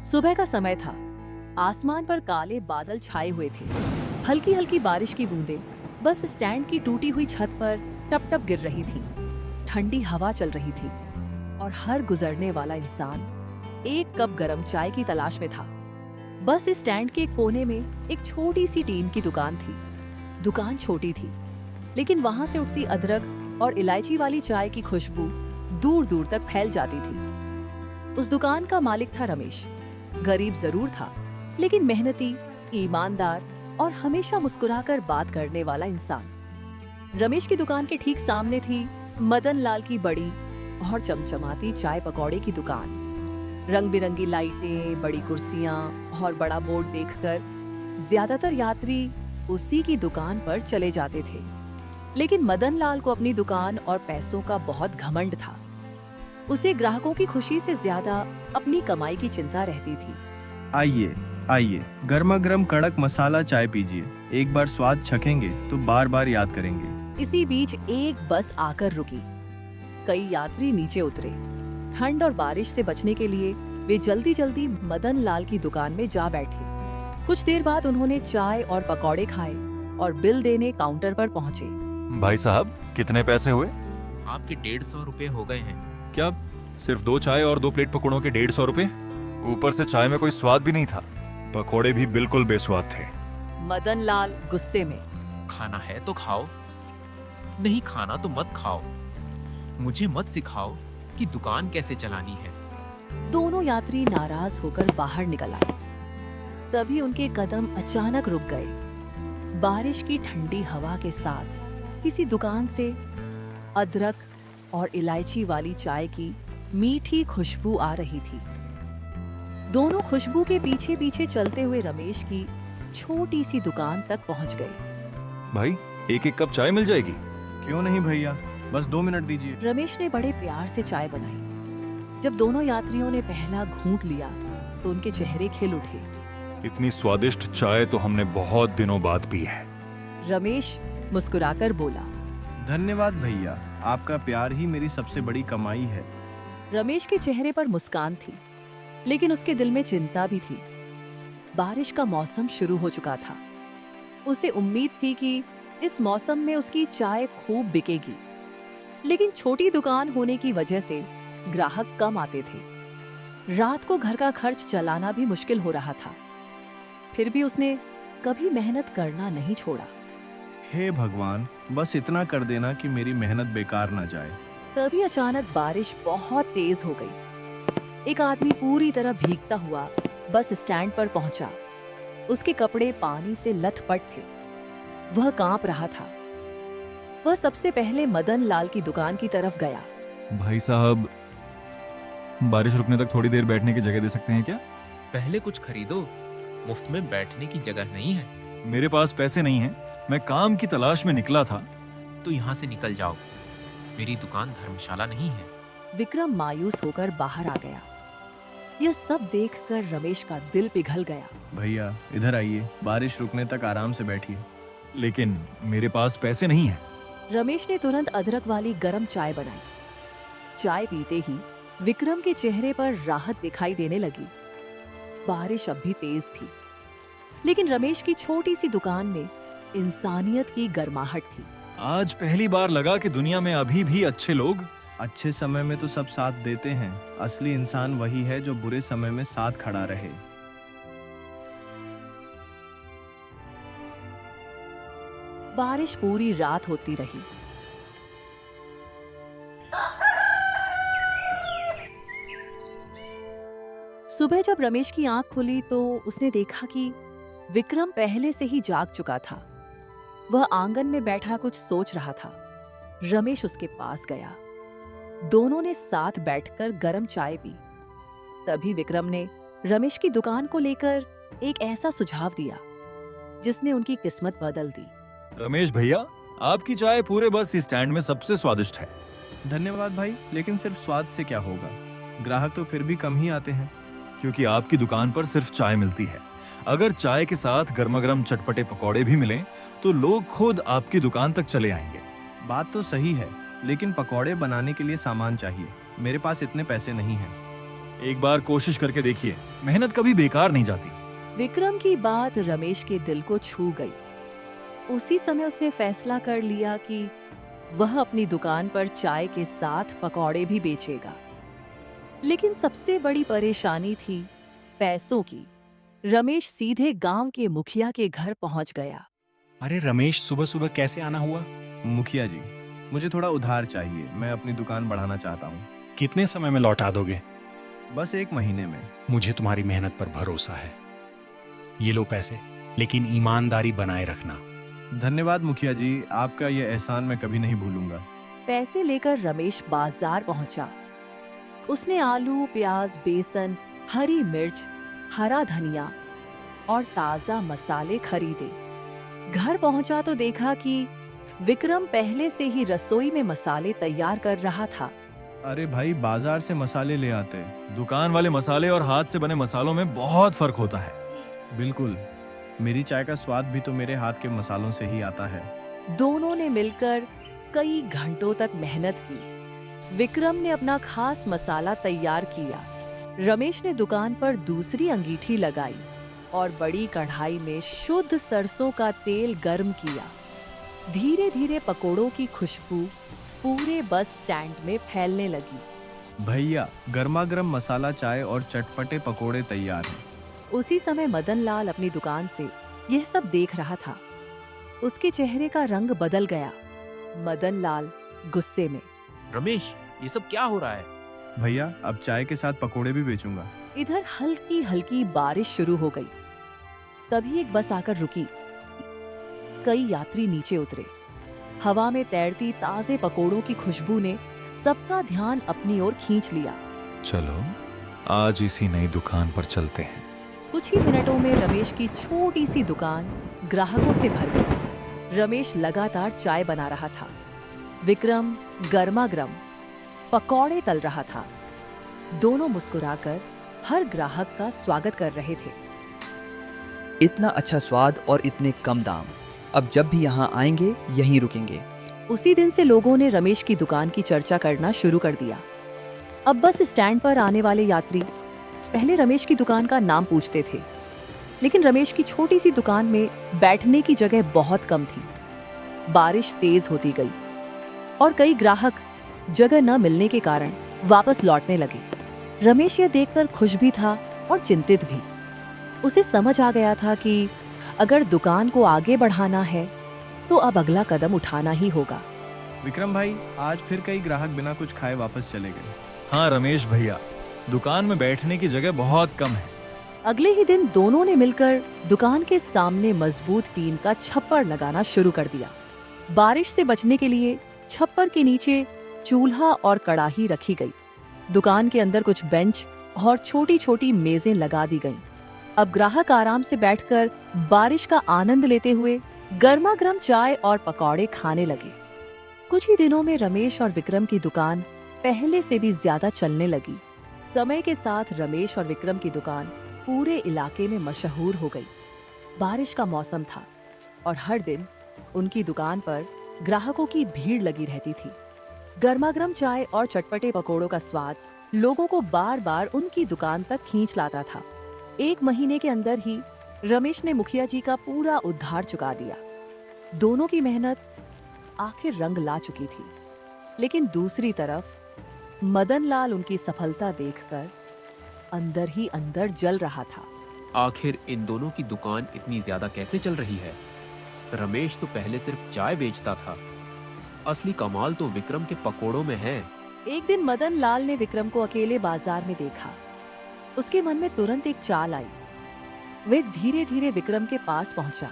सुबह का समय था। आसमान पर काले बादल छाए हुए थे। हल्की हल्की बारिश की बूंदें बस स्टैंड की टूटी हुई छत पर टप टप गिर रही थी। ठंडी हवा चल रही थी और हर गुजरने वाला इंसान एक कप गरम चाय की तलाश में था। बस स्टैंड के कोने में एक छोटी सी टीन की दुकान थी। दुकान छोटी थी, लेकिन वहां से उठती अदरक और इलायची वाली चाय की खुशबू दूर दूर तक फैल जाती थी। उस दुकान का मालिक था रमेश। गरीब जरूर था, लेकिन मेहनती, ईमानदार और हमेशा मुस्कुराकर बात करने वाला इंसान। रमेश की दुकान के ठीक सामने थी मदन लाल की बड़ी और चमचमाती चाय पकौड़े की दुकान। रंग बिरंगी लाइटें, बड़ी कुर्सियां और बड़ा बोर्ड देखकर ज्यादातर यात्री उसी की दुकान पर चले जाते थे। लेकिन मदन लाल को अपनी दुकान और पैसों का बहुत घमंड था। उसे ग्राहकों की खुशी से ज्यादा अपनी कमाई की चिंता रहती थी। आइए आइए, गर्मा गर्म कड़क मसाला चाय पीजिए। एक बार स्वाद चखेंगे तो बार बार याद करेंगे। इसी बीच एक बस आकर रुकी। कई यात्री नीचे उतरे। ठंड और बारिश से बचने के लिए वे जल्दी जल्दी मदन लाल की दुकान में जा बैठे। कुछ देर बाद उन्होंने चाय और पकौड़े खाए और बिल देने काउंटर पर पहुंचे। भाई साहब, कितने पैसे हुए? आपके 150 रुपए हो गए हैं। क्या सिर्फ 2 चाय और 2 प्लेट पकौड़ों के 150 रुपए? ऊपर से चाय में कोई स्वाद भी नहीं था। पकौड़े भी बिल्कुल बेस्वाद थे। मदन लाल गुस्से में। खाना है तो खाओ, नहीं खाना तो मत खाओ। मुझे मत सिखाओ कि दुकान कैसे चलानी है। दोनों यात्री नाराज होकर बाहर निकल आए। तभी उनके कदम अचानक रुक गए। बारिश की ठंडी हवा के साथ किसी दुकान से अदरक और इलायची वाली चाय की मीठी खुशबू आ रही थी। दोनों खुशबू के पीछे पीछे चलते हुए रमेश की छोटी सी दुकान तक पहुंच गए। भाई, एक कप चाय मिल जाएगी? क्यों नहीं भैया, बस 2 मिनट दीजिए। रमेश ने बड़े प्यार से चाय बनाई। जब दोनों यात्रियों ने पहला घूंट लिया तो उनके चेहरे खिल उठे। इतनी स्वादिष्ट चाय तो हमने बहुत दिनों बाद पी है। रमेश मुस्कुराकर बोला। धन्यवाद भैया, आपका प्यार ही मेरी सबसे बड़ी कमाई है। रमेश के चेहरे पर मुस्कान थी, लेकिन उसके दिल में चिंता भी थी। बारिश का मौसम शुरू हो चुका था। उसे उम्मीद थी कि इस मौसम में उसकी चाय खूब बिकेगी, लेकिन छोटी दुकान होने की वजह से ग्राहक कम आते थे। रात को घर का खर्च चलाना भी मुश्किल हो रहा था। फिर भी उसने कभी मेहनत करना नहीं छोड़ा। हे भगवान, बस इतना कर देना कि मेरी मेहनत बेकार ना जाए। तभी अचानक बारिश बहुत तेज हो गई। एक आदमी पूरी तरह भीगता हुआ बस स्टैंड पर पहुंचा। उसके कपड़े पानी से लथपथ थे। वह कांप रहा था। वह सबसे पहले मदन लाल की दुकान की तरफ गया। भाई साहब, बारिश रुकने तक थोड़ी देर बैठने की जगह दे सकते हैं क्या? पहले कुछ खरीदो, मुफ्त में बैठने की जगह नहीं है। मेरे पास पैसे नहीं हैं। मैं काम की तलाश में निकला था। तो यहाँ से निकल जाओ। मेरी दुकान धर्मशाला नहीं है। विक्रम मायूस होकर बाहर आ गया। यह सब देखकर रमेश का दिल पिघल गया। भैया इधर आइए, बारिश रुकने तक आराम से बैठिए। लेकिन मेरे पास पैसे नहीं हैं। रमेश ने तुरंत अदरक वाली गरम चाय बनाई। चाय पीते ही विक्रम के चेहरे पर राहत दिखाई देने लगी। बारिश अब भी तेज थी, लेकिन रमेश की छोटी सी दुकान में इंसानियत की गर्माहट थी। आज पहली बार लगा कि दुनिया में अभी भी अच्छे लोग। अच्छे समय में तो सब साथ देते हैं। असली इंसान वही है जो बुरे समय में साथ खड़ा रहे। बारिश पूरी रात होती रही। सुबह जब रमेश की आंख खुली तो उसने देखा कि विक्रम पहले से ही जाग चुका था। वह आंगन में बैठा कुछ सोच रहा था। रमेश उसके पास गया। दोनों ने साथ बैठकर गरम चाय पी। तभी विक्रम ने रमेश की दुकान को लेकर एक ऐसा सुझाव दिया जिसने उनकी किस्मत बदल दी। रमेश भैया, आपकी चाय पूरे बस स्टैंड में सबसे स्वादिष्ट है। धन्यवाद भाई, लेकिन सिर्फ स्वाद से क्या होगा? ग्राहक तो फिर भी कम ही आते हैं। क्योंकि आपकी दुकान पर सिर्फ चाय मिलती है। अगर चाय के साथ गर्मा गर्म चटपटे पकौड़े भी मिलें तो लोग खुद आपकी दुकान तक चले आएंगे। बात तो सही है, लेकिन पकौड़े बनाने के लिए सामान चाहिए। मेरे पास इतने पैसे नहीं हैं। एक बार कोशिश करके देखिए, मेहनत कभी बेकार नहीं जाती। विक्रम की बात रमेश के दिल को छू गई। उसी समय उसने फैसला कर लिया कि वह अपनी दुकान पर चाय के साथ पकौड़े भी बेचेगा। लेकिन सबसे बड़ी परेशानी थी पैसों की। रमेश सीधे गांव के मुखिया के घर पहुंच गया। अरे रमेश, सुबह सुबह कैसे आना हुआ? मुखिया जी, मुझे थोड़ा उधार चाहिए। मैं अपनी दुकान बढ़ाना चाहता हूँ। कितने समय में लौटा दोगे? बस 1 महीने में। मुझे तुम्हारी मेहनत पर भरोसा है। ये लो पैसे, लेकिन ईमानदारी बनाए रखना। धन्यवाद मुखिया जी, आपका ये एहसान मैं कभी नहीं भूलूंगा। पैसे लेकर रमेश बाजार पहुंचा। उसने आलू, प्याज, बेसन, हरी मिर्च, हरा धनिया और ताजा मसाले खरीदे। घर पहुंचा तो देखा कि विक्रम पहले से ही रसोई में मसाले तैयार कर रहा था। अरे भाई, बाजार से मसाले ले आते। दुकान वाले मसाले और हाथ से बने मसालों में बहुत फर्क होता है। बिल्कुल, मेरी चाय का स्वाद भी तो मेरे हाथ के मसालों से ही आता है। दोनों ने मिलकर कई घंटों तक मेहनत की। विक्रम ने अपना खास मसाला तैयार किया। रमेश ने दुकान पर दूसरी अंगीठी लगाई और बड़ी कढ़ाई में शुद्ध सरसों का तेल गर्म किया। धीरे धीरे पकोड़ों की खुशबू पूरे बस स्टैंड में फैलने लगी। भैया, गर्मा गर्म मसाला चाय और चटपटे पकोड़े तैयार हैं। उसी समय मदन लाल अपनी दुकान से यह सब देख रहा था। उसके चेहरे का रंग बदल गया। मदन लाल गुस्से में। रमेश, ये सब क्या हो रहा है? भैया, अब चाय के साथ पकोड़े भी बेचूंगा। इधर हल्की हल्की बारिश शुरू हो गई। तभी एक बस आकर रुकी। कई यात्री नीचे उतरे। हवा में तैरती ताजे पकोड़ों की खुशबू ने सबका ध्यान अपनी ओर खींच लिया। चलो, आज इसी नई दुकान पर चलते हैं। कुछ ही मिनटों में रमेश की छोटी सी दुकान ग्राहकों से भर गई। रमेश लगातार चाय बना रहा था। विक्रम गर्मा गर्म पकौड़े तल रहा था। दोनों मुस्कुराकर हर ग्राहक का स्वागत कर रहे थे। इतना अच्छा स्वाद और इतने कम दाम। अब जब भी यहाँ आएंगे यहीं रुकेंगे। उसी दिन से लोगों ने रमेश की दुकान की चर्चा करना शुरू कर दिया। अब बस स्टैंड पर आने वाले यात्री पहले रमेश की दुकान का नाम पूछते थे। लेकिन रमेश की छोटी सी दुकान में बैठने की जगह बहुत कम थी। बारिश तेज होती गई और कई ग्राहक जगह न मिलने के कारण वापस लौटने लगे। रमेश यह देखकर खुश भी था और चिंतित भी। उसे समझ आ गया था कि अगर दुकान को आगे बढ़ाना है तो अब अगला कदम उठाना ही होगा। विक्रम भाई, आज फिर कई ग्राहक बिना कुछ खाए वापस चले गए। हाँ रमेश भैया, दुकान में बैठने की जगह बहुत कम है। अगले ही दिन दोनों ने मिलकर दुकान के सामने मजबूत टीन का छप्पर लगाना शुरू कर दिया। बारिश से बचने के लिए छप्पर के नीचे चूल्हा और कड़ाही रखी गई। दुकान के अंदर कुछ बेंच और छोटी छोटी मेजें लगा दी गईं। अब ग्राहक आराम से बैठकर बारिश का आनंद लेते हुए गर्मा गर्म चाय और पकौड़े खाने लगे। कुछ ही दिनों में रमेश और विक्रम की दुकान पहले से भी ज्यादा चलने लगी। समय के साथ रमेश और विक्रम की दुकान पूरे इलाके में मशहूर हो गई। बारिश का मौसम था और हर दिन उनकी दुकान पर ग्राहकों की भीड़ लगी रहती थी। गर्मागर्म चाय और चटपटे पकोड़ों का स्वाद लोगों को बार बार उनकी दुकान तक खींच लाता था। 1 महीने के अंदर ही रमेश ने मुखिया जी का पूरा उधार चुका दिया। दोनों की मेहनत आखिर रंग ला चुकी थी। लेकिन दूसरी तरफ मदन लाल उनकी सफलता देखकर अंदर ही अंदर जल रहा था। आखिर इन दोनों की दुकान इतनी ज्यादा कैसे चल रही है? रमेश तो पहले सिर्फ चाय बेचता था। असली कमाल तो विक्रम के पकोड़ों में है। एक दिन मदन लाल ने विक्रम को अकेले बाजार में देखा। उसके मन में तुरंत एक चाल आई। वह धीरे धीरे विक्रम के पास पहुंचा